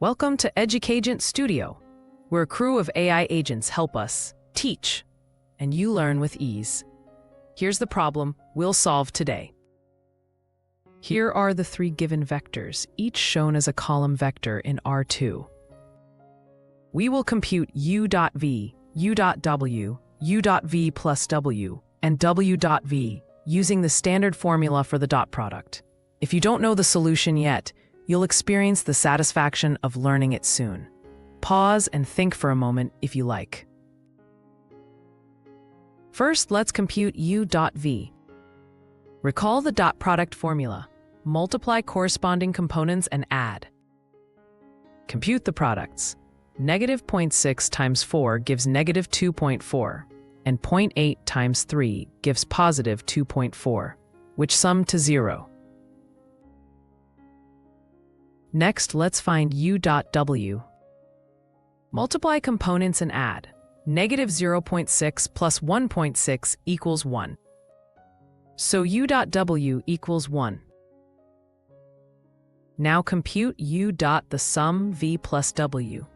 Welcome to EducAgent Studio, where a crew of AI agents help us teach, and you learn with ease. Here's the problem we'll solve today. Here are the three given vectors, each shown as a column vector in R2. We will compute u.v, u.w, u.v plus w, and w.v using the standard formula for the dot product. If you don't know the solution yet, you'll experience the satisfaction of learning it soon. Pause and think for a moment if you like. First, let's compute u.v. Recall the dot product formula. Multiply corresponding components and add. Compute the products. Negative 0.6 times 4 gives negative 2.4, and 0.8 times 3 gives positive 2.4, which sum to 0. Next, let's find u.w. Multiply components and add. Negative 0.6 plus 1.6 equals 1. So u.w equals 1. Now compute u.the sum v plus w.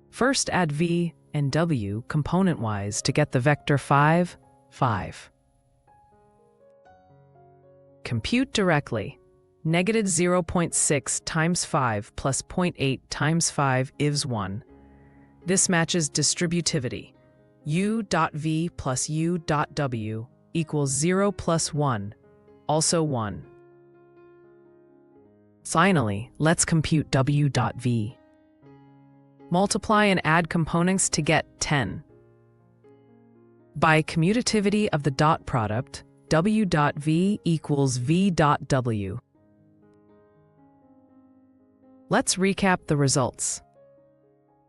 First add v and w component-wise to get the vector 5, 5. Compute directly. Negative 0.6 times 5 plus 0.8 times 5 is 1. This matches distributivity. u.v plus u.w equals 0 plus 1, also 1. Finally, let's compute w.v. Multiply and add components to get 10. By commutativity of the dot product, w.v equals v.w. Let's recap the results.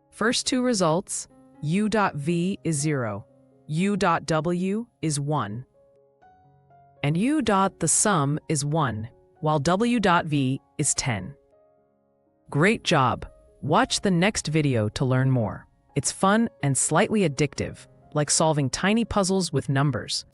First two results, u.v is 0, u.w is 1, and u.the sum is 1, while w.v is 10. Great job! Watch the next video to learn more. It's fun and slightly addictive, like solving tiny puzzles with numbers.